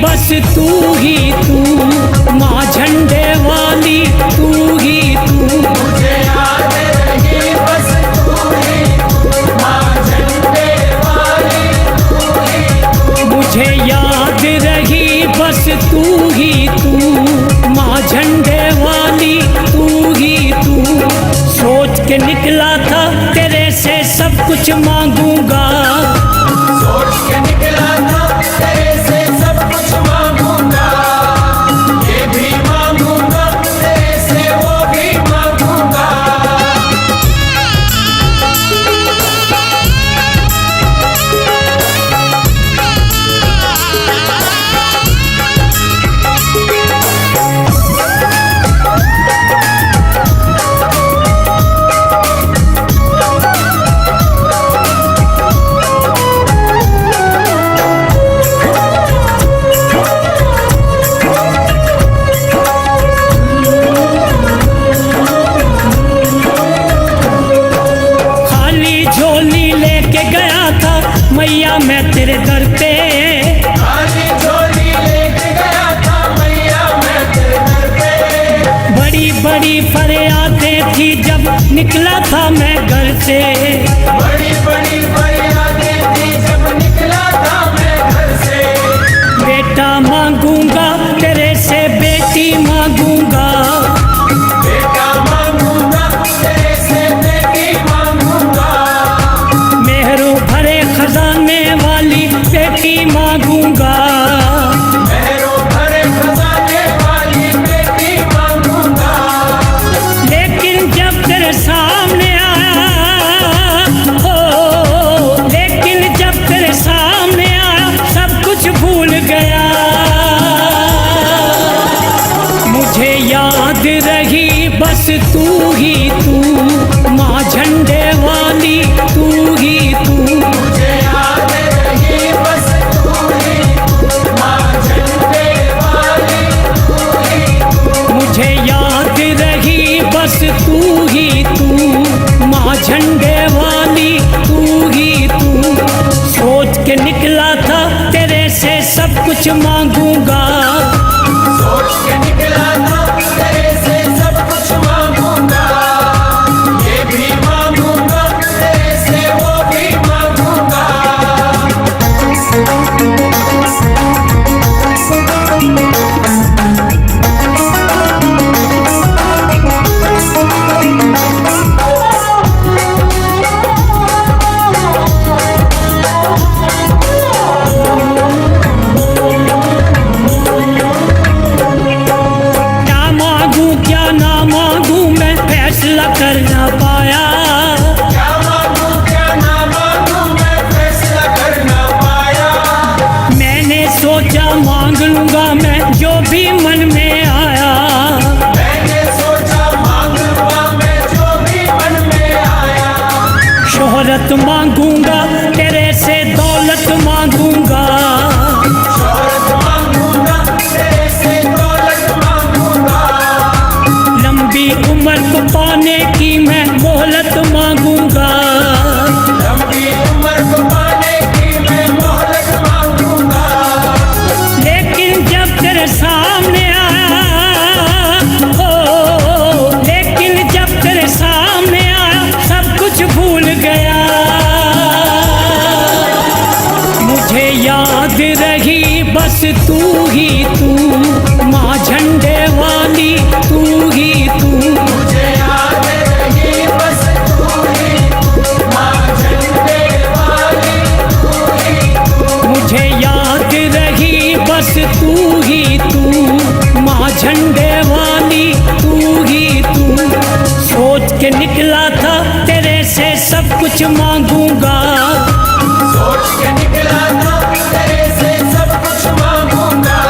बस तू ही तू, माँ झंडे वाली तू ही तू। मुझे याद रही बस तू ही तू, माँ झंडे वाली तू ही तू। मुझे याद रही बस तू ही तू, माँ झंडे वाली तू ही तू। सोच के निकला था तेरे से सब कुछ मांगूंगा, सोच के निकला था तेरे से सब कुछ मांगूंगा। ये भी मांगूंगा तेरे से वो भी मांगूंगा। मैया मैं तेरे दर पे, खाली झोली लेके गया था मैया मैं तेरे दर पे। बड़ी बड़ी फरियादें थी जब निकला था मैं घर से, बड़ी बड़ी फरियादें थी जब निकला था मैं घर से। बेटा मांगूंगा तेरे से बेटी मांगूंगा, बेटा मांगूंगा तेरे से बेटी मांगूंगा। मेहरों भरे खजाने वाली बेटी मांगूंगा, मेहरों भरे खजाने वाली बेटी मांगूंगा। लेकिन जब तेरे सामने आया हो, लेकिन जब तेरे सामने आया सब कुछ भूल गया। मुझे याद रही बस तू ही तू, माँ झंडे वाली तू ही तू। मुझे याद रही बस तू ही तू, माँ झंडे वाली तू ही तू। मुझे याद रही बस तू ही तू, माँ झंडे वाली तू ही तू। सोच के निकला था तेरे से सब कुछ मांगूंगा, सोच के निकला था तेरे से सब कुछ मांगूंगा। ये भी मांगूंगा तेरे से वो भी मांगूंगा। क्या मांगू क्या ना मांगू मैं फैसला कर ना पाया। क्या मांगू क्या ना मांगू मैं फैसला कर ना पाया। मैंने सोचा मांग लूंगा मैं जो भी मन में आया, मैंने सोचा मांग लूंगा मैं जो भी मन में आया। शोहरत मांगूंगा तेरे से दौलत मांगूंगा, शोहरत मांगूंगा तेरे से दौलत मांगूंगा। लंबी उम्र को पाने की मैं मोहलत मांगूंगा, लंबी उम्र को पाने की मैं मोहलत मांगूंगा। लेकिन जब तेरे सामने आया हो, लेकिन जब तेरे सामने आया सब कुछ भूल गया। मुझे याद रही बस तू ही तू, माँ झंडे वाली तू ही तू। मुझे याद रही बस तू ही तू, माँ झंडे वाली तू ही तू। मुझे याद रही बस तू ही तू, माँ झंडे वाली तू ही तू। सोच के निकला था तेरे से सब कुछ मांगूंगा, सोच के निकला था तेरे से सब कुछ मांगूंगा।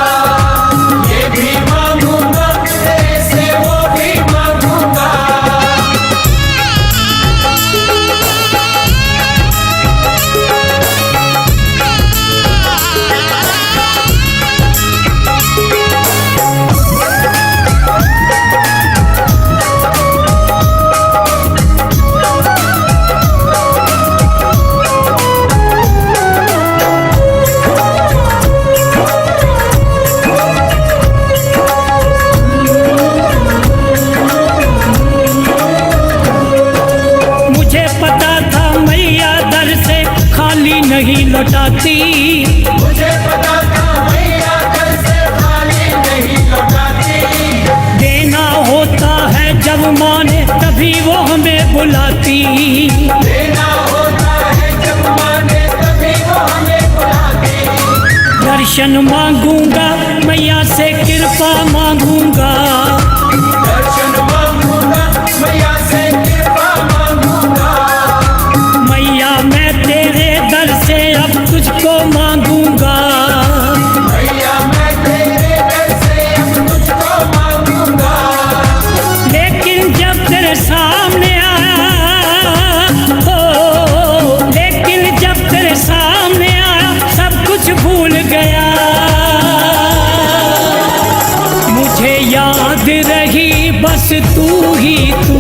ये भी मांगूंगा तेरे से वो भी मांगूंगा। जाती। मुझे पता था मैया घर से खाली नहीं लौटाती। देना होता है जब माँ ने तभी वो हमें बुलाती। देना होता है जब माँ ने तभी वो हमें बुलाती। दर्शन मांगूंगा मैया से कृपा मांगूंगा। दर्शन मांगूंगा मैया से कृपा मांगूंगा। मैया मैं तेरे दर से अब तुझको मांगूंगा। मैया मैं तेरे दर से अब तुझको मांगूंगा। लेकिन जब तेरे सामने आया हो, लेकिन जब तेरे सामने आया सब कुछ भूल गया। मुझे याद रही बस तू ही तू,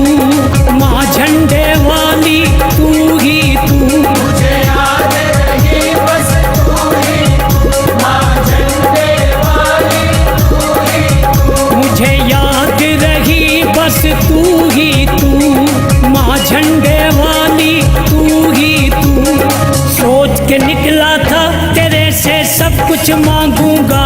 माँ झंडे वाली तू ही तू। मुझे याद रही बस तू ही तू, माँ झंडे वाली तू ही तू। मुझे याद रही बस तू ही तू, माँ झंडे वाली तू ही तू। सोच के निकला था तेरे से सब कुछ मांगूंगा।